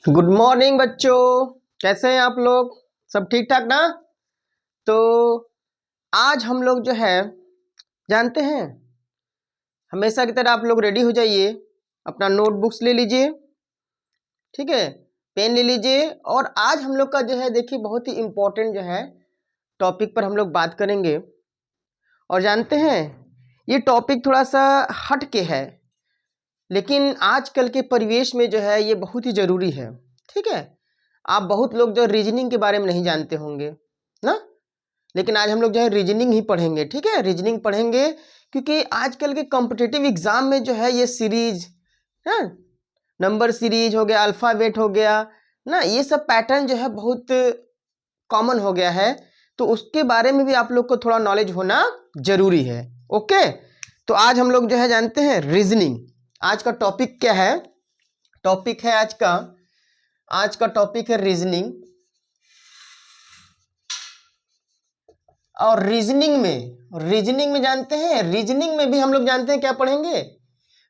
Good morning बच्चों, कैसे हैं आप लोग? सब ठीक ठाक ना? तो आज हम लोग जो है जानते हैं, हमेशा की तरह आप लोग रेडी हो जाइए, अपना नोटबुक्स ले लीजिए, ठीक है, पेन ले लीजिए। और आज हम लोग का जो है देखिए बहुत ही इम्पोर्टेंट जो है टॉपिक पर हम लोग बात करेंगे। और जानते हैं ये टॉपिक थोड़ा सा हट के है, लेकिन आजकल के परिवेश में जो है ये बहुत ही ज़रूरी है। ठीक है, आप बहुत लोग जो रीजनिंग के बारे में नहीं जानते होंगे ना, लेकिन आज हम लोग जो है रीजनिंग ही पढ़ेंगे। ठीक है, रीजनिंग पढ़ेंगे क्योंकि आजकल के कॉम्पिटिटिव एग्जाम में जो है ये सीरीज है, नंबर सीरीज हो गया, अल्फ़ाबेट हो गया ना, ये सब पैटर्न जो है बहुत कॉमन हो गया है, तो उसके बारे में भी आप लोग को थोड़ा नॉलेज होना जरूरी है। ओके, तो आज हम लोग जो है जानते हैं रीजनिंग। आज का टॉपिक क्या है? टॉपिक है आज का टॉपिक है रीजनिंग। और रीजनिंग में जानते हैं, रीजनिंग में भी हम लोग जानते हैं क्या पढ़ेंगे?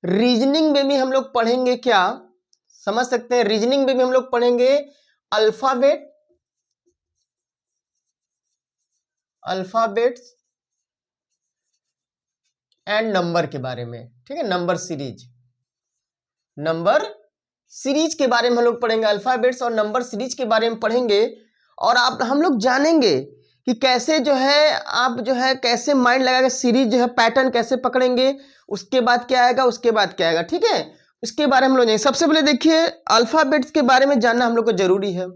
रीजनिंग में भी हम लोग पढ़ेंगे क्या, समझ सकते हैं? रीजनिंग में भी हम लोग पढ़ेंगे अल्फाबेट्स एंड नंबर के बारे में। ठीक है, नंबर सीरीज के बारे में हम लोग पढ़ेंगे, अल्फाबेट्स और नंबर सीरीज के बारे में पढ़ेंगे। और आप हम लोग जानेंगे कि कैसे जो है आप जो है कैसे माइंड लगा के सीरीज जो है पैटर्न कैसे पकड़ेंगे, उसके बाद क्या आएगा, उसके बाद क्या आएगा। ठीक है, उसके बारे में हम लोग जानेंगे। सबसे पहले देखिए, अल्फाबेट्स के बारे में जानना हम लोग को जरूरी है।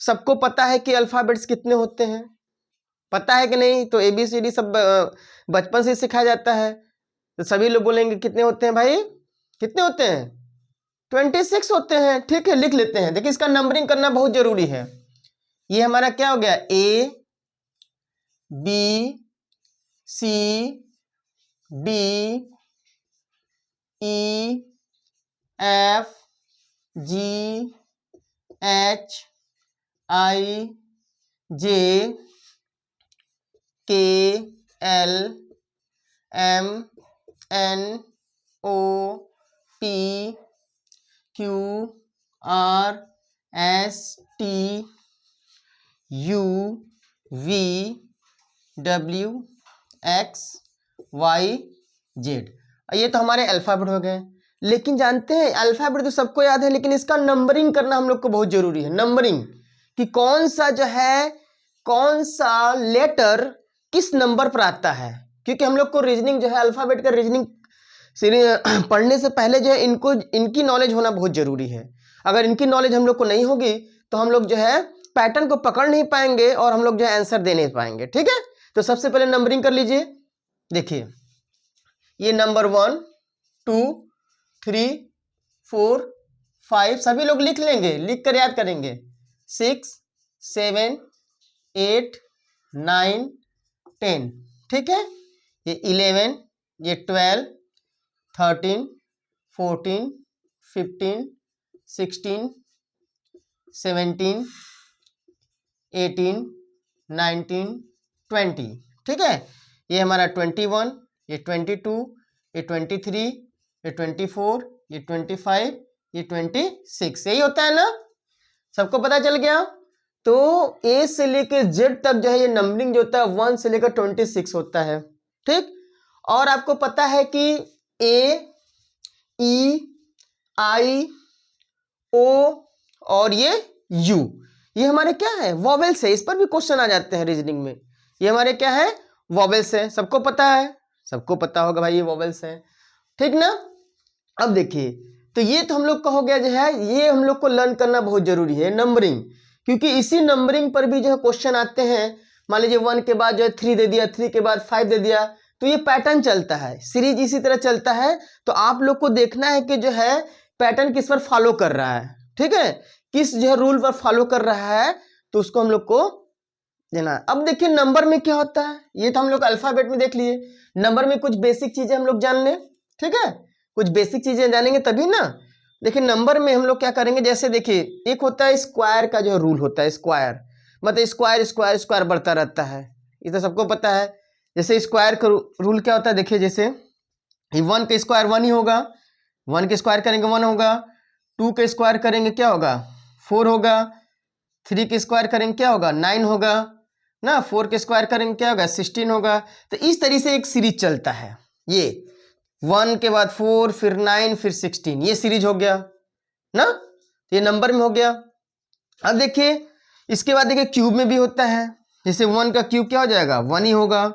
सबको पता है कि अल्फाबेट्स कितने होते हैं, पता है कि नहीं? तो ABCD सब बचपन से सिखाया जाता है, तो सभी लोग बोलेंगे कितने होते हैं भाई, कितने होते हैं? 26 होते हैं। ठीक है, लिख लेते हैं। देखिए, इसका नंबरिंग करना बहुत जरूरी है। ये हमारा क्या हो गया? ABCDEFGHIJKLMNOPQRSTUVWXYZ। ये तो हमारे अल्फाबेट हो गए। लेकिन जानते हैं अल्फाबेट तो सबको याद है, लेकिन इसका नंबरिंग करना हम लोग को बहुत जरूरी है। नंबरिंग कि कौन सा जो है, कौन सा लेटर किस नंबर पर आता है, क्योंकि हम लोग को रीजनिंग जो है अल्फाबेट का रीजनिंग पढ़ने से पहले जो है इनकी नॉलेज होना बहुत जरूरी है। अगर इनकी नॉलेज हम लोग को नहीं होगी तो हम लोग जो है पैटर्न को पकड़ नहीं पाएंगे और हम लोग जो है आंसर दे नहीं पाएंगे। ठीक है, तो सबसे पहले नंबरिंग कर लीजिए। देखिए, ये नंबर 1 2 3 4 5 सभी लोग लिख लेंगे, लिख कर याद करेंगे। 6 7 8 9 10। ठीक है, ये 11, ये 12 13 14 15 16 17 18 19 20। ठीक है, ये हमारा 21, ये 22, ये 23, ये 24, ये 25, ये 26। यही होता है ना, सबको पता चल गया? तो A से लेकर Z तक जो है ये नंबरिंग जो होता है 1 से लेकर 26 होता है। ठीक, और आपको पता है कि A, E, I, O और ये U, ये हमारे क्या है? वॉवेल्स है। इस पर भी क्वेश्चन आ जाते हैं रीजनिंग में। ये हमारे क्या है? वॉवेल्स है। सबको पता है, सबको पता होगा भाई ये वॉवेल्स है। ठीक ना? अब देखिए, तो ये तो हम लोग का हो गया जो है, ये हम लोग को लर्न करना बहुत जरूरी है नंबरिंग, क्योंकि इसी नंबरिंग पर भी जो है क्वेश्चन आते हैं। मान लीजिए 1 के बाद जो है 3 दे दिया, 3 के बाद 5 दे दिया, तो ये पैटर्न चलता है, सीरीज इसी तरह चलता है। तो आप लोग को देखना है कि जो है पैटर्न किस पर फॉलो कर रहा है। ठीक है, किस जो है रूल पर फॉलो कर रहा है, तो उसको हम लोग को देना है। अब देखिए नंबर में क्या होता है, ये तो हम लोग अल्फाबेट में देख लिए। नंबर में कुछ बेसिक चीजें हम लोग जान लें। ठीक है, कुछ बेसिक चीजें जानेंगे तभी ना। देखिए नंबर में हम लोग क्या करेंगे, जैसे देखिए एक होता है स्क्वायर का जो रूल होता है, स्क्वायर मतलब स्क्वायर स्क्वायर स्क्वायर बढ़ता रहता है, ये तो सबको पता है। जैसे स्क्वायर का रूल क्या होता है, देखिए जैसे 1 का स्क्वायर 1 ही होगा, 1 के स्क्वायर करेंगे 1 होगा, 2 का स्क्वायर करेंगे क्या होगा 4 होगा, 3 के स्क्वायर करेंगे क्या होगा 9 होगा ना, 4 के स्क्वायर करेंगे क्या होगा 16 होगा। तो इस तरीके से एक सीरीज चलता है, ये 1 के बाद 4 फिर 9 फिर 16, ये सीरीज हो गया ना, तो ये नंबर में हो गया। अब देखिए इसके बाद देखिए क्यूब में भी होता है, जैसे 1 का क्यूब क्या हो जाएगा 1 ही होगा,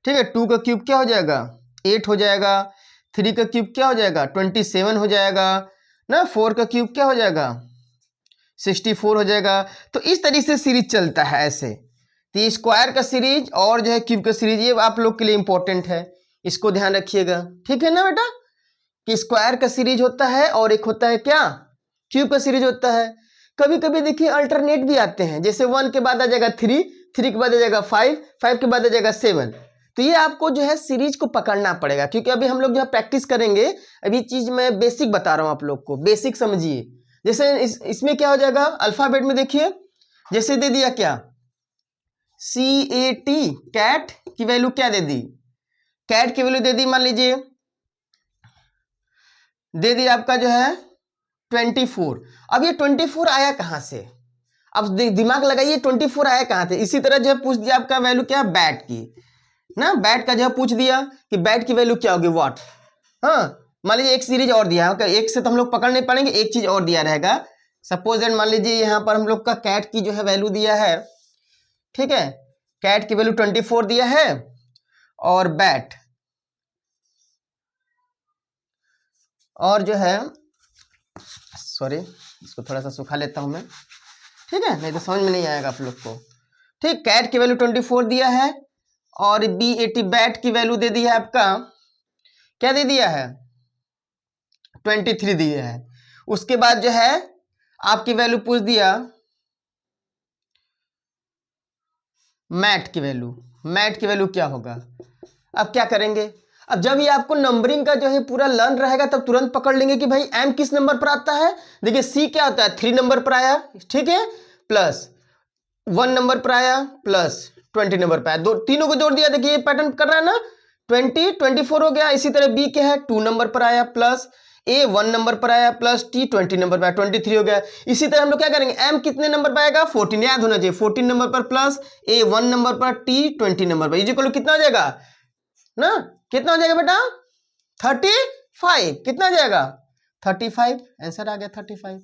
ठीक है। 2 का क्यूब क्या हो जाएगा 8 हो जाएगा, 3 का क्यूब क्या हो जाएगा 27 हो जाएगा ना, 4 का क्यूब क्या हो जाएगा 64 हो जाएगा। तो इस तरीके से सीरीज चलता है ऐसे। तो ये स्क्वायर का सीरीज और जो है क्यूब का सीरीज, ये आप लोग के लिए इंपॉर्टेंट है, इसको ध्यान रखिएगा, ठीक है ना बेटा, कि स्क्वायर का सीरीज होता है और एक होता है क्या क्यूब का सीरीज होता है। कभी कभी देखिए अल्टरनेट भी आते हैं, जैसे 1 के बाद आ जाएगा 3, 3 के बाद आ जाएगा 5, 5 के बाद आ जाएगा 7। तो ये आपको जो है सीरीज को पकड़ना पड़ेगा, क्योंकि अभी हम लोग जो है प्रैक्टिस करेंगे। अभी चीज मैं बेसिक बता रहा हूं आप लोग को, बेसिक समझिए। जैसे इसमें क्या हो जाएगा अल्फाबेट में, देखिए जैसे दे दिया क्या CAT, कैट की वैल्यू क्या दे दी, कैट की वैल्यू दे दी, मान लीजिए दे दी आपका जो है 24। अब ये 24 आया कहां से, अब दिमाग लगाइए 24 आया कहां से। इसी तरह जो है पूछ दिया आपका वैल्यू क्या है बैट की ना, बैट का जो है पूछ दिया कि बैट की वैल्यू क्या होगी व्हाट। हाँ मान लीजिए एक सीरीज और दिया है, एक से तो हम लोग पकड़ नहीं पाएंगे, एक चीज और दिया रहेगा। सपोज एंड मान लीजिए यहाँ पर हम लोग का कैट की जो है वैल्यू दिया है, ठीक है, कैट की वैल्यू 24 दिया है, और बैट और जो है सॉरी इसको थोड़ा सा सुखा लेता हूं मैं, ठीक है, नहीं तो समझ में नहीं आएगा आप लोग को। ठीक, कैट की वैल्यू 24 दिया है और BAT बैट की वैल्यू दे दी है आपका, क्या दे दिया है 23 दिया है। उसके बाद जो है आपकी वैल्यू पूछ दिया मैट की वैल्यू, मैट की वैल्यू क्या होगा। अब क्या करेंगे, अब जब ये आपको नंबरिंग का जो है पूरा लर्न रहेगा तब तुरंत पकड़ लेंगे कि भाई एम किस नंबर पर आता है। देखिए सी क्या होता है 3 नंबर पर आया, ठीक है, प्लस 1 नंबर पर आया, प्लस 20 नंबर पर आया, दो तीनों को जोड़ दिया। देखिए ये पैटर्न कर रहा है ना, 20 24 हो गया। इसी तरह बी क्या है 2 नंबर पर आया, प्लस ए 1 नंबर पर आया, प्लस टी 20 नंबर पर आया, 23 हो गया। इसी तरह हम लोग क्या करेंगे एम कितने नंबर पर आएगा 14, याद होना चाहिए 14 नंबर पर, प्लस ए 1 नंबर पर, टी 20 नंबर पर, इक्वल कितना हो जाएगा ना, कितना हो जाएगा बेटा 35, कितना हो जाएगा 35, आंसर आ गया 35।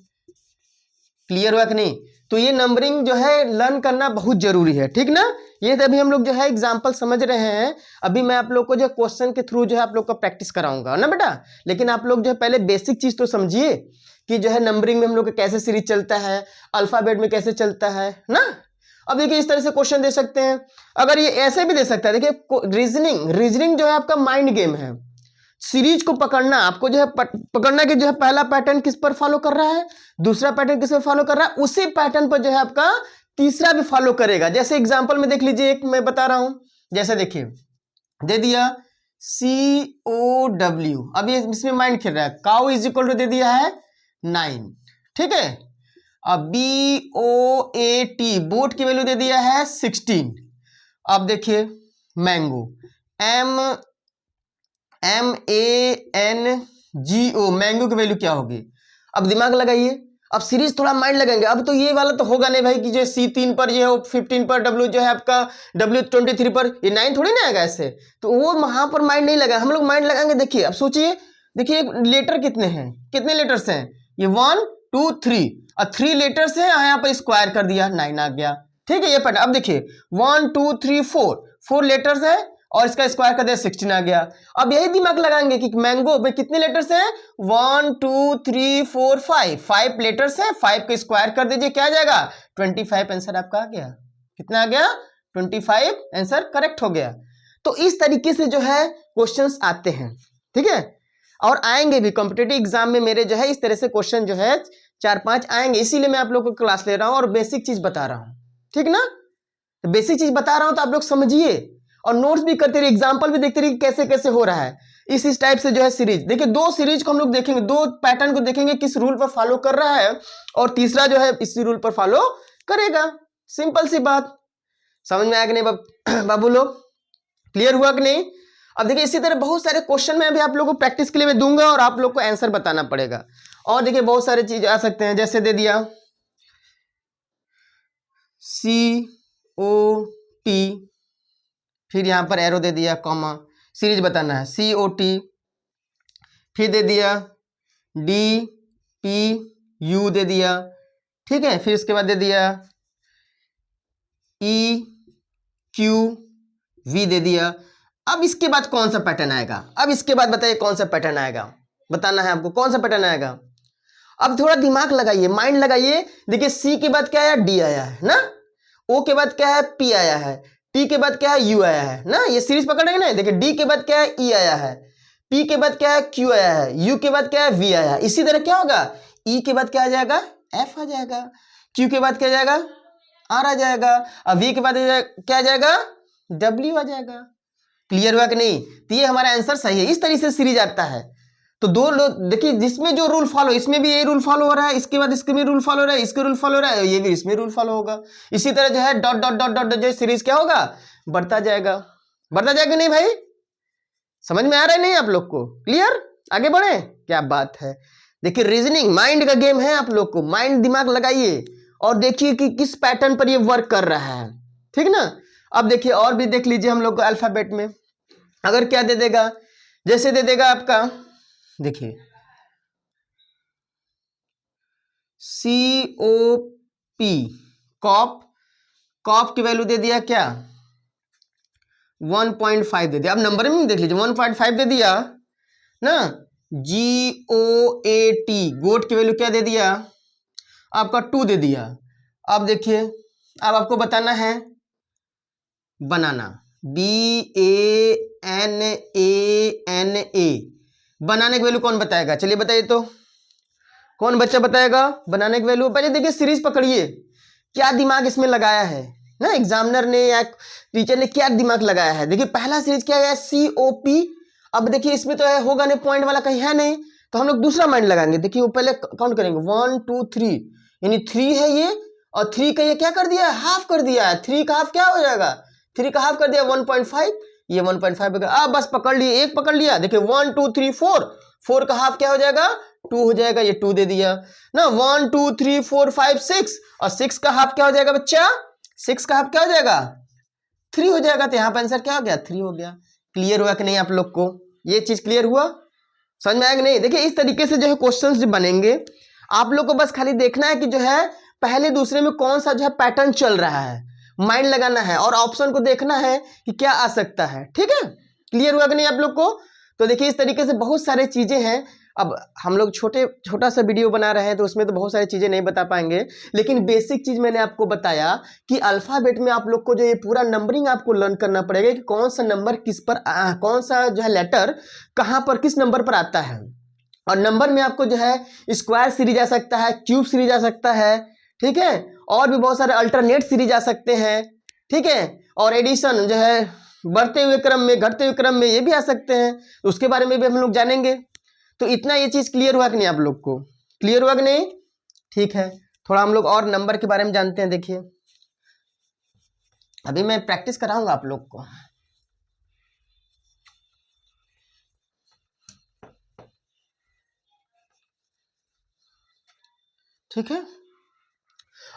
क्लियर हुआ कि नहीं। तो ये नंबरिंग जो है लर्न करना बहुत जरूरी है, ठीक ना। ये अभी हम लोग जो है एग्जांपल समझ रहे हैं, अभी मैं आप लोग को जो क्वेश्चन के थ्रू जो है आप लोग को प्रैक्टिस कराऊंगा ना बेटा। लेकिन आप लोग जो है पहले बेसिक चीज तो समझिए कि जो है नंबरिंग में हम लोग का कैसे सीरीज चलता है, अल्फाबेट में कैसे चलता है ना। अब देखिए इस तरह से क्वेश्चन दे सकते हैं, अगर ये ऐसे भी दे सकता है। देखिए रीजनिंग जो है आपका माइंड गेम है, सीरीज को पकड़ना आपको जो है पकड़ना कि जो है पहला पैटर्न किस पर फॉलो कर रहा है, दूसरा पैटर्न किस पर फॉलो कर रहा है, उसी पैटर्न पर जो है आपका तीसरा भी फॉलो करेगा। जैसे एग्जांपल में देख लीजिए, एक मैं बता रहा हूं, जैसे देखिए दे दिया COW, अब ये इसमें माइंड खेल रहा है, काउ इज इक्वल टू दे दिया है 9, ठीक है। अब BOAT बोट की वैल्यू दे दिया है 16। अब देखिए मैंगो MANGO मैंगो की वैल्यू क्या होगी। अब दिमाग लगाइए, अब सीरीज थोड़ा माइंड लगाएंगे। अब तो ये वाला तो होगा नहीं भाई कि जो C3 पर ये हो 15 पर, W जो है आपका W23 पर, ये 9 थोड़ी ना आएगा ऐसे, तो वो वहां पर माइंड नहीं लगा, हम लोग माइंड लगाएंगे। देखिए अब सोचिए, देखिए लेटर कितने हैं, कितने लेटर्स हैं, ये 1 2 3 और 3 लेटर्स हैं, यहाँ पर स्क्वायर कर दिया 9 आ गया, ठीक है। ये पैटर्न अब देखिए 1 2 3 4 लेटर्स है और इसका स्क्वायर कर दिया 16 आ गया। अब यही दिमाग लगाएंगे कि मैंगो में कितने लेटर्स हैं 1 2 3 4 5 लेटर्स हैं, 5 का स्क्वायर कर दीजिए क्या आ जाएगा 25, आंसर आपका आ गया। कितना आ गया 25, आंसर करेक्ट हो गया। तो इस तरीके से जो है क्वेश्चंस आते हैं, ठीक है, और आएंगे भी कॉम्पिटिटिव एग्जाम में मेरे जो है इस तरह से क्वेश्चन जो है 4-5 आएंगे। इसीलिए मैं आप लोग को क्लास ले रहा हूं और बेसिक चीज बता रहा हूं, ठीक ना। बेसिक चीज बता रहा हूं तो आप लोग समझिए और नोट्स भी करते रहिए, एग्जांपल भी देखते रहिए कैसे कैसे हो रहा है। इस टाइप से जो है सीरीज देखिए, 2 सीरीज को हम लोग देखेंगे, 2 पैटर्न को देखेंगे किस रूल पर फॉलो कर रहा है, और तीसरा जो है इसी रूल पर फॉलो करेगा। सिंपल सी बात, समझ में आया कि नहीं बाबू लोग, क्लियर हुआ कि नहीं। अब देखिए इसी तरह बहुत सारे क्वेश्चन में अभी आप लोगों को प्रैक्टिस के लिए मैं दूंगा और आप लोग को आंसर बताना पड़ेगा। और देखिए बहुत सारे चीज आ सकते हैं, जैसे दे दिया COT, फिर यहाँ पर एरो दे दिया कॉमा, सीरीज बताना है COT, फिर दे दिया DPU दे दिया, ठीक है, फिर इसके बाद दे दिया EQV दे दिया। अब इसके बाद कौन सा पैटर्न आएगा, अब इसके बाद बताइए कौन सा पैटर्न आएगा, बताना है आपको कौन सा पैटर्न आएगा। अब थोड़ा दिमाग लगाइए, माइंड लगाइए। देखिए C के बाद क्या आया, D आया है ना, O के बाद क्या है, P आया है, T के बाद क्या है, U आया है ना, ये सीरीज पकड़ रहे हैं ना। देखिए D के बाद क्या है, E आया है, P के बाद क्या है, Q आया है, U के बाद क्या है, V आया है। इसी तरह क्या होगा, E के बाद क्या आ जाएगा, F आ जाएगा, Q के बाद क्या आ जाएगा, R आ जाएगा, और V के बाद क्या आ जाएगा, W आ जाएगा। क्लियर हुआ कि नहीं। तो ये हमारा आंसर सही है। इस तरीके से सीरीज आता है। तो दो लोग देखिए, जिसमें जो रूल फॉलो, इसमें भी ये रूल फॉलो हो रहा है, इसके बाद इसके भी रूल फॉलो हो रहा है, इसके रूल फॉलो हो रहा है, ये भी इसमें रूल फॉलो होगा। इसी तरह जो है डॉट डॉट डॉट डॉट जो सीरीज क्या होगा, बढ़ता जाएगा, बढ़ता जाएगा। नहीं भाई, समझ में आ रहा है नहीं आप लोग को, क्लियर, आगे बढ़े, क्या बात है। देखिए रीजनिंग माइंड का गेम है, आप लोग को माइंड दिमाग लगाइए और देखिए कि किस पैटर्न पर ये वर्क कर रहा है, ठीक ना। अब देखिए और भी देख लीजिए हम लोग को अल्फाबेट में अगर क्या दे देगा, जैसे दे देगा आपका, देखिए COP, कॉप, कॉप की वैल्यू दे दिया क्या, 1.5 दे दिया। अब नंबर में देख लीजिए 1.5 दे दिया ना। GOAT, गोट की वैल्यू क्या दे दिया आपका, 2 दे दिया। अब देखिए, अब आपको बताना है बनाना, BANANA, बनाने की वैल्यू कौन बताएगा, चलिए बताइए तो, कौन बच्चा बताएगा बनाने की वैल्यू। पहले देखिए सीरीज पकड़िए, क्या दिमाग इसमें लगाया है ना, एग्जामिनर ने या टीचर ने क्या दिमाग लगाया है। देखिए पहला सीरीज क्या है, COP। अब देखिए इसमें तो है होगा नहीं, पॉइंट वाला कहीं है नहीं, तो हम लोग दूसरा माइंड लगाएंगे। देखिए वो पहले काउंट करेंगे 1 2 3, यानी 3 है ये, और 3 का ये क्या कर दिया, हाफ कर दिया है। 3 का हाफ क्या हो जाएगा, 3 का हाफ कर दिया 1.5, ये 1.5 अब बस पकड़ लिए, एक पकड़ लिया। देखिए 1 2 3 4, 4 का हाफ क्या हो जाएगा, 2 हो जाएगा, ये 2 दे दिया ना। 1 2 3 4 5 6, और 6 का हाफ क्या हो जाएगा बच्चा, 6 का हाफ क्या हो जाएगा, 3 हो जाएगा। तो यहाँ पर आंसर क्या हो गया, 3 हो गया। क्लियर हुआ कि नहीं आप लोग को, ये चीज क्लियर हुआ, समझ में आया कि नहीं। देखिए इस तरीके से जो है क्वेश्चंस जो बनेंगे, आप लोग को बस खाली देखना है कि जो है पहले दूसरे में कौन सा जो है पैटर्न चल रहा है, माइंड लगाना है और ऑप्शन को देखना है कि क्या आ सकता है, ठीक है। क्लियर हुआ कि नहीं आप लोग को। तो देखिए इस तरीके से बहुत सारे चीजें हैं। अब हम लोग छोटा सा वीडियो बना रहे हैं तो उसमें तो बहुत सारी चीजें नहीं बता पाएंगे, लेकिन बेसिक चीज मैंने आपको बताया कि अल्फाबेट में आप लोग को जो ये पूरा नंबरिंग आपको लर्न करना पड़ेगा कि कौन सा नंबर किस पर कौन सा जो है लेटर कहाँ पर किस नंबर पर आता है। और नंबर में आपको जो है स्क्वायर सीरीज आ सकता है, क्यूब सीरीज आ सकता है, ठीक है, और भी बहुत सारे अल्टरनेट सीरीज आ सकते हैं, ठीक है, और एडिशन जो है बढ़ते हुए क्रम में घटते हुए क्रम में ये भी आ सकते हैं, तो उसके बारे में भी हम लोग जानेंगे। तो इतना ये चीज क्लियर हुआ कि नहीं आप लोग को, क्लियर हुआ कि नहीं, ठीक है। थोड़ा हम लोग और नंबर के बारे में जानते हैं। देखिए अभी मैं प्रैक्टिस कराऊंगा आप लोग को, ठीक है।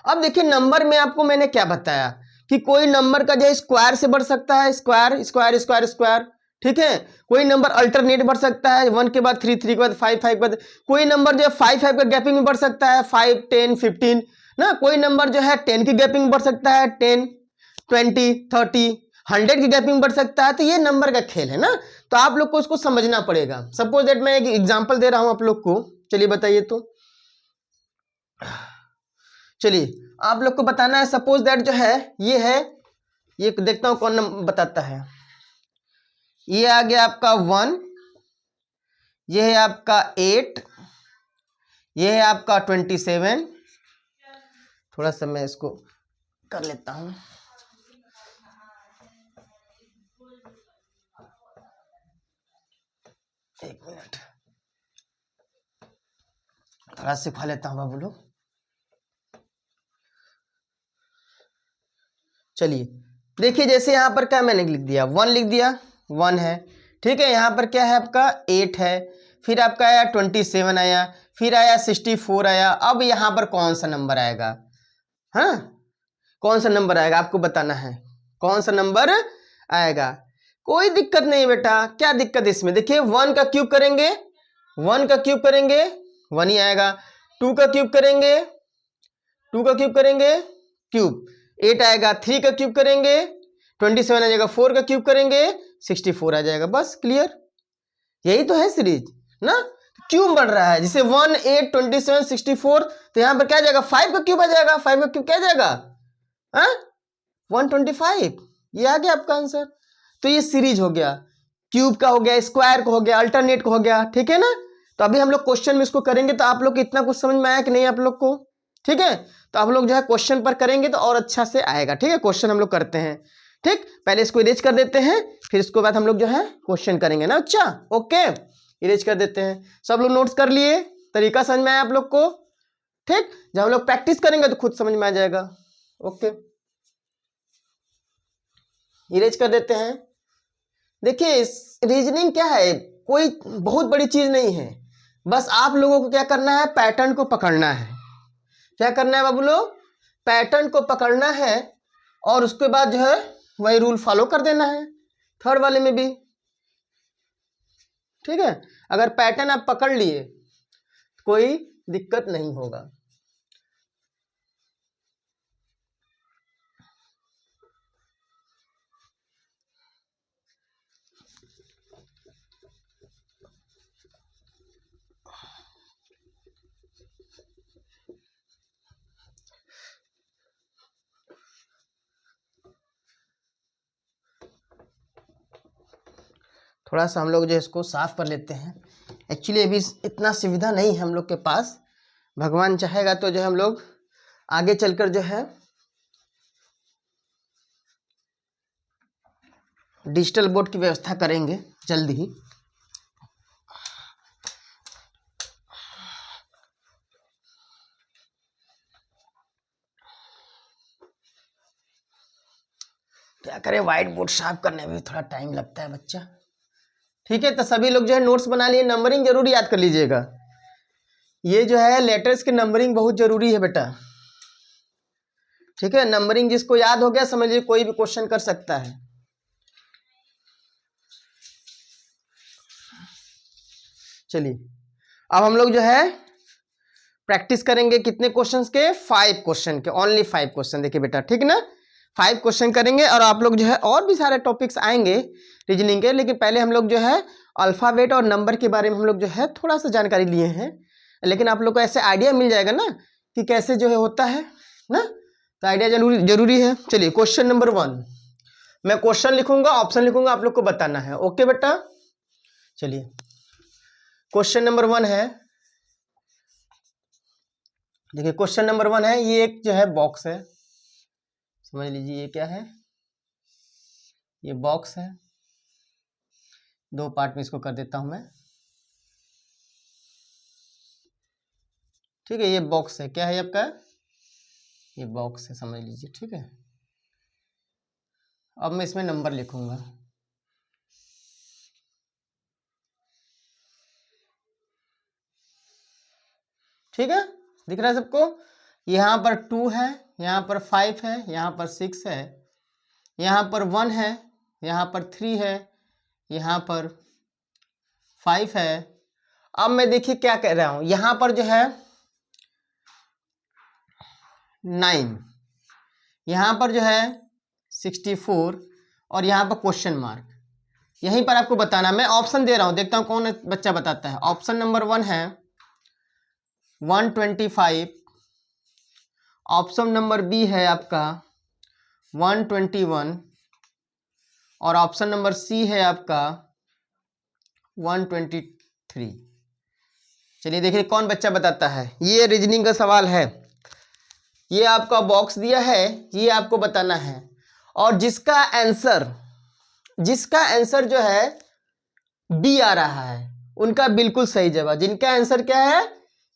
अब देखिए नंबर में आपको मैंने क्या बताया कि कोई नंबर का जो है स्क्वायर से बढ़ सकता है, स्क्वायर स्क्वायर स्क्वायर स्क्वायर, ठीक है। कोई नंबर अल्टरनेट बढ़ सकता है, 1 के बाद 3, 3 के बाद 5, 5 के बाद, कोई नंबर जो है 5, 5 का गैपिंग में बढ़ सकता है, 5 10 15 ना। कोई नंबर जो है 10 की गैपिंग में बढ़ सकता है, 10 20 30 100 की गैपिंग बढ़ सकता है। तो ये नंबर का खेल है ना, तो आप लोग को उसको समझना पड़ेगा। सपोज दैट मैं एक एग्जांपल दे रहा हूं आप लोग को, चलिए बताइए तो, चलिए आप लोग को बताना है। सपोज दैट जो है ये देखता हूं कौन नंबर बताता है। ये आ गया आपका 1, ये है आपका 8, ये है आपका 27। थोड़ा सा मैं इसको कर लेता हूं, एक मिनट, थोड़ा सिखा लेता हूं बाबू लोग। चलिए देखिए, जैसे यहां पर क्या मैंने लिख दिया, 1 लिख दिया, 1 है, ठीक है। यहां पर क्या है आपका 8 है, फिर आपका आया 27 आया, फिर आया 64 आया। अब यहां पर कौन सा नंबर आएगा, हाँ कौन सा नंबर आएगा आपको बताना है, कौन सा नंबर आएगा। कोई दिक्कत नहीं है बेटा, क्या दिक्कत है इसमें। देखिए 1 का क्यूब करेंगे, 1 का क्यूब करेंगे 1 ही आएगा, 2 का क्यूब करेंगे, 2 का क्यूब करेंगे क्यूब 8 आएगा, 3 का क्यूब करेंगे 27 आ जाएगा, 4 का क्यूब करेंगे 64 आ जाएगा। बस क्लियर, यही तो है सीरीज ना। क्यूब बढ़ रहा है, जैसे 1 8 27 64, तो यहां पर क्या जाएगा 5 का क्यूब आ जाएगा, 5 का क्यूब क्या जाएगा 125, ये आ गया आपका आंसर। तो ये सीरीज हो गया, क्यूब का हो गया, स्क्वायर का हो गया, अल्टरनेट का हो गया, ठीक है ना। तो अभी हम लोग क्वेश्चन में इसको करेंगे, तो आप लोग को इतना कुछ समझ में आया कि नहीं आप लोग को, ठीक है। तो आप लोग जो है क्वेश्चन पर करेंगे तो और अच्छा से आएगा, ठीक है। क्वेश्चन हम लोग करते हैं, ठीक। पहले इसको इरेज कर देते हैं, फिर इसके बाद हम लोग जो है क्वेश्चन करेंगे ना। अच्छा ओके, इरेज कर देते हैं। सब लोग नोट्स कर लिए, तरीका समझ में आया आप लोग को, ठीक। जब हम लोग प्रैक्टिस करेंगे तो खुद समझ में आ जाएगा। ओके, इरेज कर देते हैं। देखिए रीजनिंग क्या है, कोई बहुत बड़ी चीज नहीं है, बस आप लोगों को क्या करना है, पैटर्न को पकड़ना है। क्या करना है बाबू लोग, पैटर्न को पकड़ना है, और उसके बाद जो है वही रूल फॉलो कर देना है थर्ड वाले में भी, ठीक है। अगर पैटर्न आप पकड़ लिए कोई दिक्कत नहीं होगा। थोड़ा सा हम लोग जो है इसको साफ कर लेते हैं। एक्चुअली अभी इतना सुविधा नहीं है हम लोग के पास, भगवान चाहेगा तो जो है हम लोग आगे चलकर जो है डिजिटल बोर्ड की व्यवस्था करेंगे जल्द ही। क्या करें, व्हाइट बोर्ड साफ करने में भी थोड़ा टाइम लगता है बच्चा, ठीक है। तो सभी लोग जो है नोट्स बना लिए, नंबरिंग जरूर याद कर लीजिएगा। ये जो है लेटर्स की नंबरिंग बहुत जरूरी है बेटा, ठीक है। नंबरिंग जिसको याद हो गया समझिए कोई भी क्वेश्चन कर सकता है। चलिए अब हम लोग जो है प्रैक्टिस करेंगे कितने क्वेश्चंस के, 5 क्वेश्चन के, ओनली 5 क्वेश्चन। देखिए बेटा, ठीक ना, 5 क्वेश्चन करेंगे, और आप लोग जो है और भी सारे टॉपिक्स आएंगे रीजनिंग के, लेकिन पहले हम लोग जो है अल्फाबेट और नंबर के बारे में हम लोग जो है थोड़ा सा जानकारी लिए हैं, लेकिन आप लोग को ऐसे आइडिया मिल जाएगा ना कि कैसे जो है होता है ना, तो आइडिया जरूरी है। चलिए क्वेश्चन नंबर 1, मैं क्वेश्चन लिखूंगा, ऑप्शन लिखूंगा, आप लोग को बताना है। ओके बेटा, चलिए क्वेश्चन नंबर 1 है। देखिए क्वेश्चन नंबर 1 है, ये एक जो है बॉक्स है, समझ लीजिए ये क्या है, ये बॉक्स है। 2 पार्ट में इसको कर देता हूं मैं, ठीक है। ये बॉक्स है, क्या है आपका, ये बॉक्स है, समझ लीजिए, ठीक है। अब मैं इसमें नंबर लिखूंगा, ठीक है। दिख रहा है सबको, यहाँ पर 2 है, यहाँ पर 5 है, यहाँ पर 6 है, यहाँ पर 1 है, यहाँ पर 3 है, यहाँ पर 5 है। अब मैं देखिए क्या कह रहा हूं, यहाँ पर जो है 9, यहाँ पर जो है 64, और यहाँ पर क्वेश्चन मार्क। यहीं पर आपको बताना, मैं ऑप्शन दे रहा हूं, देखता हूं कौन बच्चा बताता है। ऑप्शन नंबर 1 है 125, ऑप्शन नंबर बी है आपका 121, और ऑप्शन नंबर सी है आपका 123। चलिए देखिए कौन बच्चा बताता है। ये रीजनिंग का सवाल है, ये आपका बॉक्स दिया है, ये आपको बताना है, और जिसका आंसर जो है बी आ रहा है उनका बिल्कुल सही जवाब। जिनका आंसर क्या है,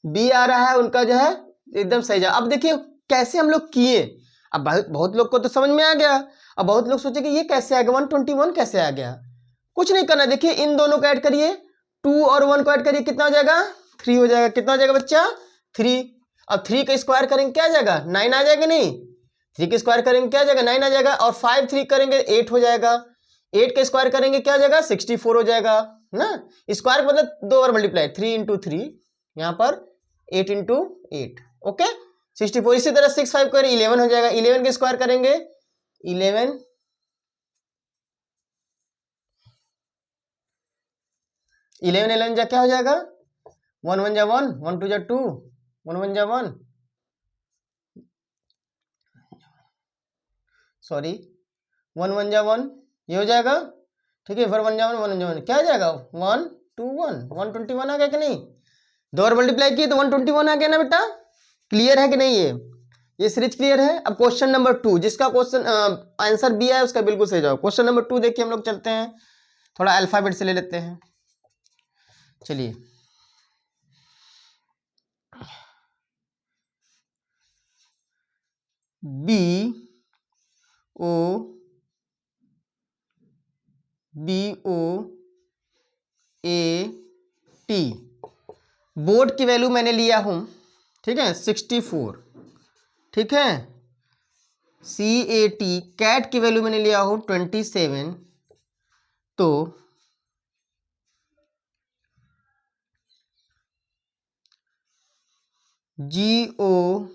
बी आ रहा है, उनका जो है एकदम सही जवाब। अब देखिए कैसे हम लोग किए, अब बहुत लोग को तो समझ में आ गया, अब बहुत लोग सोचे कि ये कैसे आ गया, 121 कैसे आ गया। कुछ नहीं करना, देखिए इन दोनों को ऐड करिए, 2 और 1 को ऐड करिए, कितना हो जाएगा 3 हो जाएगा। कितना हो जाएगा बच्चा 3। अब 3 का स्क्वायर करेंगे क्या आ जाएगा 9 आ जाएगा, नहीं 3 के स्क्वायर करेंगे क्या आ जाएगा 9 आ जाएगा, और 5 3 करेंगे 8 हो जाएगा, 8 के स्क्वायर करेंगे क्या आ जाएगा 64 हो जाएगा ना। स्क्वायर मतलब 2 बार मल्टीप्लाई, 3 इंटू 3 यहाँ पर 8 इंटू 8 ओके 64। इसी तरह 6 5 करें 11 हो जाएगा, 11 के स्क्वायर करेंगे 11 11 जा क्या हो जाएगा 1 1 जा 1 1 2 जा 2 1 1 जा 1 सॉरी 1 1 जा 1 ये हो जाएगा ठीक है, फिर 1 जा 1 1 जा 1 क्या आ जाएगा 1 2 1 121 आ गया कि नहीं, 2 और मल्टीप्लाई किए तो 121 आ गया ना बेटा। क्लियर है कि नहीं ये सीरीज क्लियर है। अब क्वेश्चन नंबर 2 जिसका क्वेश्चन आंसर बी है उसका बिल्कुल सही जवाब। क्वेश्चन नंबर 2 देखिए हम लोग चलते हैं, थोड़ा अल्फाबेट से ले लेते हैं। चलिए b o a t board की वैल्यू मैंने लिया हूं ठीक है 64 ठीक है। CAT कैट की वैल्यू मैंने लिया हूं 27, तो GOLDEN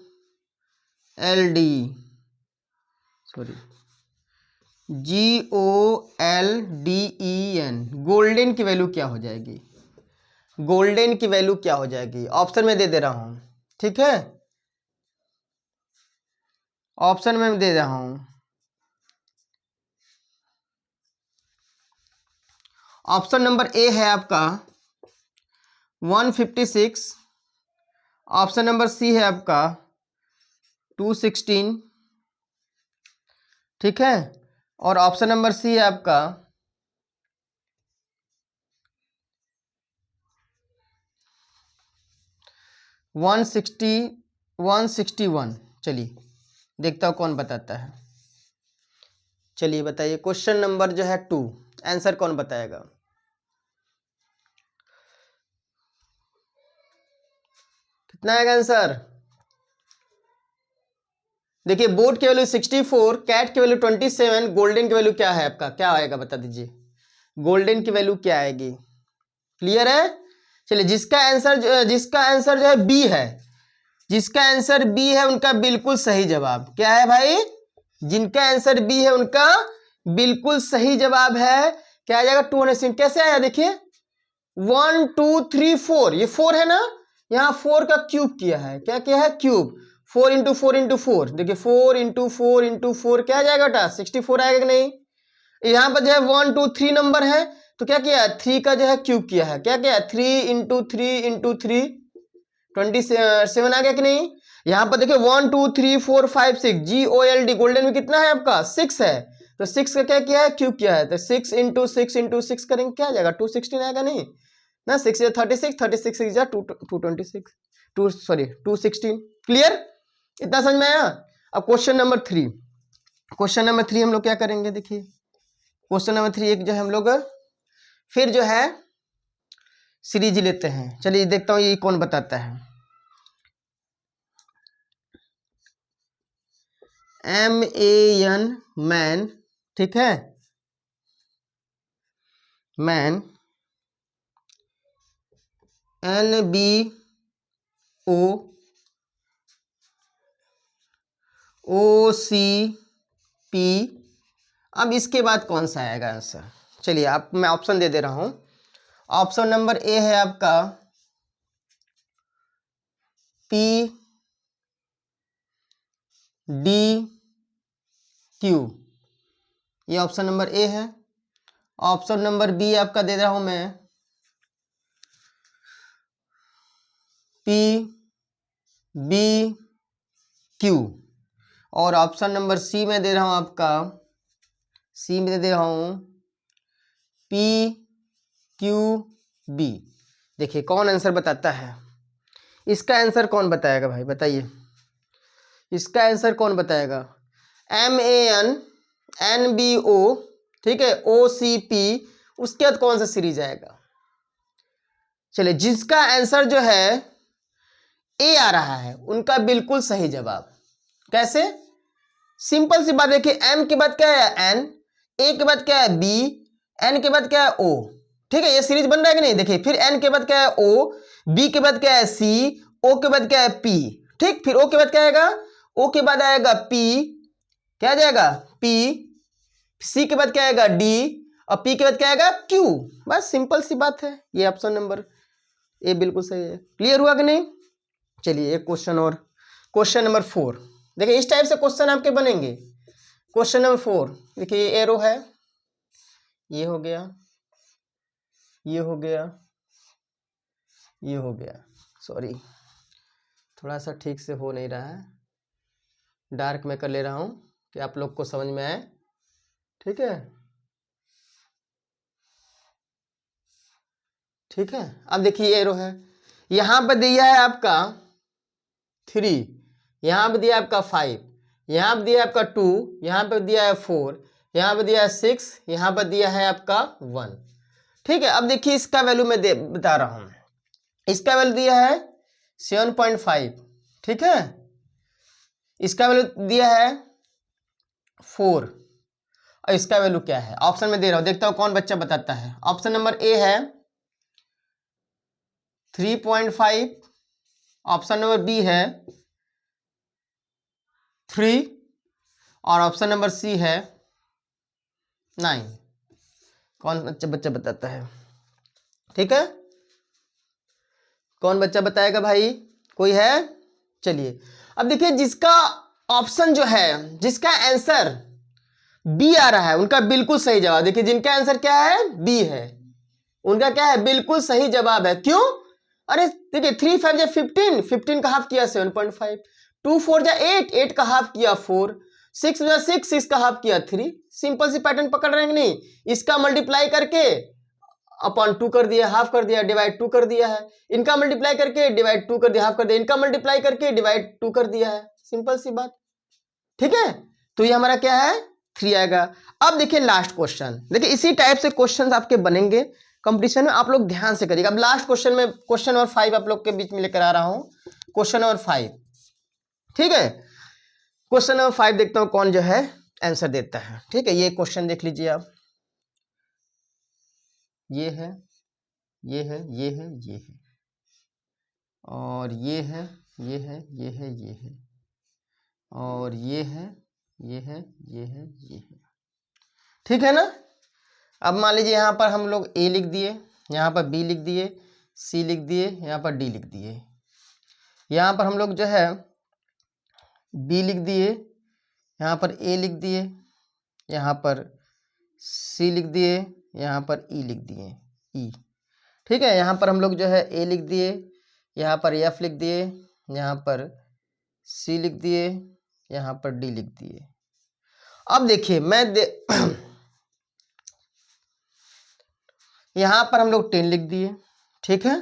गोल्डन की वैल्यू क्या हो जाएगी, गोल्डन की वैल्यू क्या हो जाएगी, ऑप्शन में दे रहा हूं ठीक है, ऑप्शन में दे रहा हूं। ऑप्शन नंबर ए है आपका 156, ऑप्शन नंबर सी है आपका 216 ठीक है, और ऑप्शन नंबर सी है आपका 161। चलिए देखता हूं कौन बताता है। चलिए बताइए क्वेश्चन नंबर जो है 2 आंसर कौन बताएगा। कितना आएगा आंसर, देखिए बोर्ड की वैल्यू 64, कैट की वैल्यू 27, गोल्डन की वैल्यू क्या है आपका, क्या आएगा बता दीजिए, गोल्डन की वैल्यू क्या आएगी। क्लियर है। चलिए जिसका आंसर जो है बी है, जिसका आंसर बी है उनका बिल्कुल सही जवाब क्या है भाई, जिनका आंसर बी है उनका बिल्कुल सही जवाब है। क्या आ जाएगा 200। कैसे आया देखिए 1 2 3 4, ये 4 है ना, यहाँ 4 का क्यूब किया है, क्या किया है क्यूब, 4 इंटू 4 इंटू 4, देखिए 4 इंटू 4 इंटू 4 क्या आ जाएगा बेटा 64 आएगा कि नहीं। यहाँ पर जो है 1 2 3 नंबर है तो क्या किया 3 का जो है क्यूब किया है, क्या किया 3 इंटू 3 इंटू 3 27 आ गया कि नहीं। यहाँ पर देखिए 1 2 3 4 5 6 GOLD गोल्डन में कितना है आपका 6 है, तो 6 का क्या किया है क्यूब किया है, तो 6 इंटू 6 इंटू 6 करेंगे क्या आ जाएगा 216 आएगा नहीं ना, 6 36 36 6 226 216। क्लियर, इतना समझ में आया। अब क्वेश्चन नंबर 3, क्वेश्चन नंबर 3 हम लोग क्या करेंगे देखिए, क्वेश्चन नंबर 3 एक जो है हम लोग फिर जो है सीरीज लेते हैं। चलिए देखता हूँ ये कौन बताता है। MAN मैन ठीक है, मैन NBO OCP। अब इसके बाद कौन सा आएगा आंसर, चलिए आप मैं ऑप्शन दे रहा हूं। ऑप्शन नंबर ए है आपका PDQ, ये ऑप्शन नंबर ए है। ऑप्शन नंबर बी आपका दे रहा हूं मैं PBQ, और ऑप्शन नंबर सी में दे रहा हूं आपका, सी में दे रहा हूं PQB। देखिए कौन आंसर बताता है, इसका आंसर कौन बताएगा भाई बताइए, इसका आंसर कौन बताएगा। MAN NBO ठीक है OCP, उसके बाद कौन सा सीरीज आएगा। चलिए जिसका आंसर जो है ए आ रहा है उनका बिल्कुल सही जवाब। कैसे, सिंपल सी बात, देखिए m के बाद क्या है n, a के बाद क्या है b, n के बाद क्या है o। ठीक है, ये सीरीज बन रहा है कि नहीं, देखिए फिर n के बाद क्या है o, b के बाद क्या है c, o के बाद क्या है p। ठीक, फिर o के बाद क्या आएगा, o के बाद आएगा p, क्या आ जाएगा p, c के बाद क्या आएगा d, और p के बाद क्या आएगा q। बस सिंपल सी बात है, ये ऑप्शन नंबर ए बिल्कुल सही है। क्लियर हुआ कि नहीं? चलिए एक क्वेश्चन और, क्वेश्चन नंबर 4। देखिए इस टाइप से क्वेश्चन आपके बनेंगे। क्वेश्चन नंबर 4, देखिए ये एरो है, ये हो गया, ये हो गया, ये हो गया, सॉरी थोड़ा सा ठीक से हो नहीं रहा है, डार्क में कर ले रहा हूं कि आप लोग को समझ में आए। ठीक है, ठीक है। अब देखिए एरो है, यहां पर दिया है आपका 3, यहां पर दिया है आपका 5, यहां पर दिया है आपका 2, यहां पर दिया है 4, यहां पर दिया है 6, यहां पर दिया है आपका 1। ठीक है, अब देखिए इसका वैल्यू मैं बता रहा हूं, इसका वैल्यू दिया है 7.5। ठीक है, इसका वैल्यू दिया है 4, और इसका वैल्यू क्या है, ऑप्शन में दे रहा हूं, देखता हूं कौन बच्चा बताता है। ऑप्शन नंबर ए है 3.5, ऑप्शन नंबर बी है 3, और ऑप्शन नंबर सी है 9। कौन बच्चा बताता है? ठीक है, कौन बच्चा बताएगा भाई, कोई है? चलिए अब देखिए जिसका ऑप्शन जो है, जिसका आंसर बी आ रहा है उनका बिल्कुल सही जवाब। देखिए जिनका आंसर क्या है, बी है, उनका क्या है, बिल्कुल सही जवाब है। क्यों? अरे देखिए 3 5 जा 15, 15 का हाफ किया 7.5, 2 4 जा 8, 8 का हाफ किया 4, 6 जा 6, 6 का हाफ किया 3। सिंपल सी पैटर्न पकड़ रहे हैं कि नहीं? इसका मल्टीप्लाई करके अपॉन 2 कर दिया, हाफ कर दिया, डिवाइड 2 कर दिया है। इनका मल्टीप्लाई करके डिवाइड 2 कर दिया, हाफ कर दिया। इनका मल्टीप्लाई करके डिवाइड 2 कर दिया है। सिंपल सी बात। ठीक है, तो ये हमारा क्या है, 3 आएगा। अब देखिए लास्ट क्वेश्चन, देखिए इसी टाइप से क्वेश्चन आपके बनेंगे कंपटीशन में, आप लोग ध्यान से करिएगा। अब लास्ट क्वेश्चन में क्वेश्चन नंबर 5 आप लोग के बीच में लेकर आ रहा हूं, क्वेश्चन नंबर 5। ठीक है, क्वेश्चन नंबर 5 देखता हूं कौन जो है आंसर देता है। ठीक है, ये क्वेश्चन देख लीजिए आप, ये है, ये है, ये है, ये है, और ये है, ये है, ये है, ये है, और ये है, ये है, ये है, ये है। ठीक है ना? अब मान लीजिए यहाँ पर हम लोग ए लिख दिए, यहाँ पर बी लिख दिए, सी लिख दिए, यहाँ पर डी लिख दिए, यहाँ पर हम लोग जो है बी लिख दिए, यहाँ पर ए लिख दिए, यहाँ पर सी लिख दिए, यहाँ पर ई लिख दिए, ई। ठीक है, यहाँ पर हम लोग जो है ए लिख दिए, यहाँ पर एफ लिख दिए, यहाँ पर सी लिख दिए, यहाँ पर डी लिख दिए। अब देखिए यहाँ पर हम लोग 10 लिख दिए। ठीक है,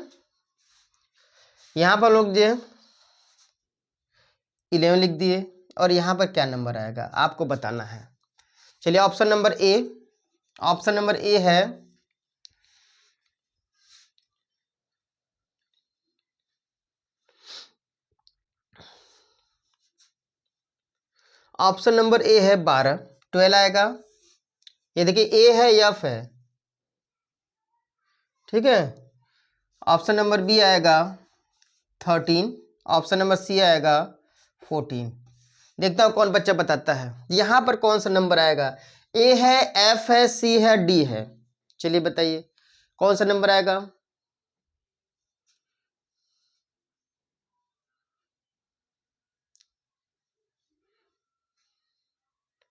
यहाँ पर लोग जो 11 लिख दिए, और यहाँ पर क्या नंबर आएगा आपको बताना है। चलिए option number A, option number A है ऑप्शन नंबर ए है 12, 12 आएगा। ये देखिए ए है, एफ है। ठीक है, ऑप्शन नंबर बी आएगा 13, ऑप्शन नंबर सी आएगा 14। देखता हूं कौन बच्चा बताता है यहां पर कौन सा नंबर आएगा। ए है, एफ है, सी है, डी है। चलिए बताइए कौन सा नंबर आएगा।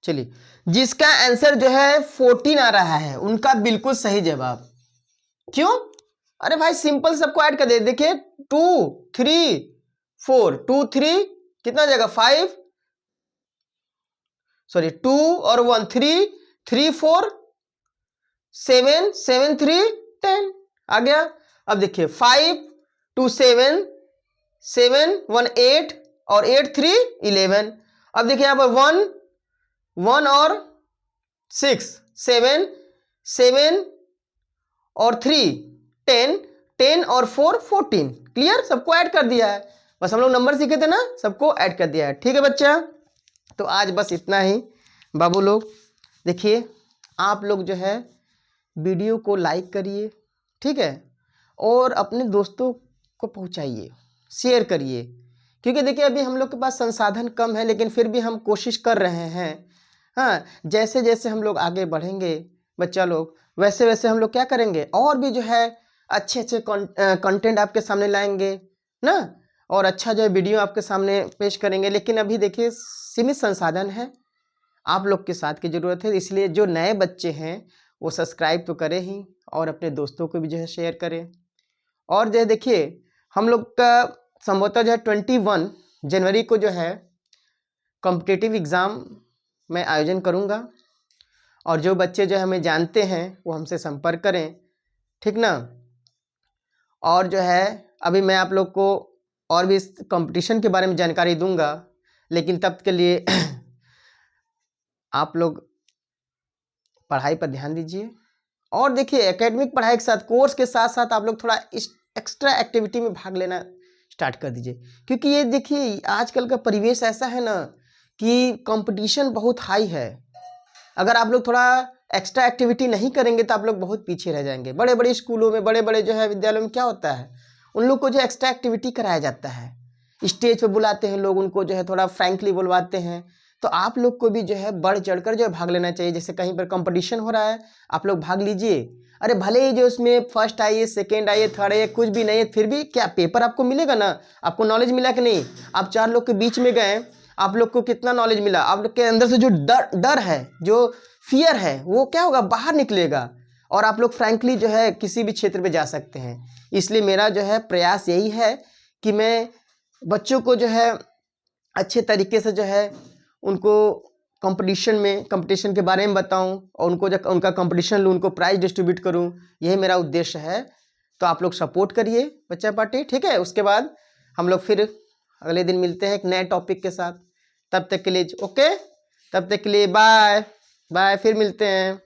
चलिए जिसका आंसर जो है 14 आ रहा है उनका बिल्कुल सही जवाब। क्यों? अरे भाई सिंपल सबको ऐड कर दे। देखिए 2 3 4, 2 3 कितना जाएगा 5, सॉरी 2 और 1 3, 3 4 7, 7 3 10 आ गया। अब देखिए 5 2 7, 7 1 8, और 8 3 11। अब देखिए यहाँ पर 1 1 और 6 7, 7 और 3 10, 10 और 4 14। क्लियर, सबको ऐड कर दिया है। बस हम लोग नंबर सीखे थे ना, सबको ऐड कर दिया है। ठीक है बच्चा, तो आज बस इतना ही बाबू लोग। देखिए आप लोग जो है वीडियो को लाइक करिए, ठीक है, और अपने दोस्तों को पहुंचाइए, शेयर करिए, क्योंकि देखिए अभी हम लोग के पास संसाधन कम है, लेकिन फिर भी हम कोशिश कर रहे हैं। हाँ, जैसे जैसे हम लोग आगे बढ़ेंगे बच्चा लोग, वैसे वैसे हम लोग क्या करेंगे, और भी जो है अच्छे अच्छे कंटेंट आपके सामने लाएंगे ना, और अच्छा जो है वीडियो आपके सामने पेश करेंगे। लेकिन अभी देखिए सीमित संसाधन है, आप लोग के साथ की ज़रूरत है, इसलिए जो नए बच्चे हैं वो सब्सक्राइब तो करें ही, और अपने दोस्तों को भी जो है शेयर करें। और जो है देखिए हम लोग का संभवतः जो है 21 जनवरी को जो है कॉम्पिटिटिव एग्ज़ाम मैं आयोजन करूँगा, और जो बच्चे जो हमें जानते हैं वो हमसे संपर्क करें, ठीक ना। और जो है अभी मैं आप लोग को और भी इस कंपटीशन के बारे में जानकारी दूंगा, लेकिन तब के लिए आप लोग पढ़ाई पर ध्यान दीजिए। और देखिए एकेडमिक पढ़ाई के साथ, कोर्स के साथ साथ आप लोग थोड़ा इस एक्स्ट्रा एक्टिविटी में भाग लेना स्टार्ट कर दीजिए, क्योंकि ये देखिए आजकल का परिवेश ऐसा है ना कि कंपटीशन बहुत हाई है। अगर आप लोग थोड़ा एक्स्ट्रा एक्टिविटी नहीं करेंगे तो आप लोग बहुत पीछे रह जाएंगे। बड़े बड़े स्कूलों में, बड़े बड़े जो है विद्यालयों में क्या होता है, उन लोग को जो एक्स्ट्रा एक्टिविटी कराया जाता है, स्टेज पे बुलाते हैं लोग, उनको जो है थोड़ा फ्रैंकली बुलवाते हैं। तो आप लोग को भी जो है बढ़ चढ़कर जो है भाग लेना चाहिए। जैसे कहीं पर कंपटीशन हो रहा है, आप लोग भाग लीजिए। अरे भले ही जो उसमें फर्स्ट आइए, सेकेंड आइए, थर्ड आइए, कुछ भी नहीं है, फिर भी क्या पेपर आपको मिलेगा ना, आपको नॉलेज मिला कि नहीं। आप 4 लोग के बीच में गए, आप लोग को कितना नॉलेज मिला, आप लोग के अंदर से जो डर है, जो फियर है, वो क्या होगा, बाहर निकलेगा, और आप लोग फ्रैंकली जो है किसी भी क्षेत्र में जा सकते हैं। इसलिए मेरा जो है प्रयास यही है कि मैं बच्चों को जो है अच्छे तरीके से जो है उनको कंपटीशन के बारे में बताऊं, और उनको जब उनका कंपटीशन लूँ, उनको प्राइज डिस्ट्रीब्यूट करूं, यही मेरा उद्देश्य है। तो आप लोग सपोर्ट करिए बच्चा पार्टी, ठीक है। उसके बाद हम लोग फिर अगले दिन मिलते हैं एक नए टॉपिक के साथ। तब तक के लिए ओके, तब तक के लिए बाय बाय, फिर मिलते हैं।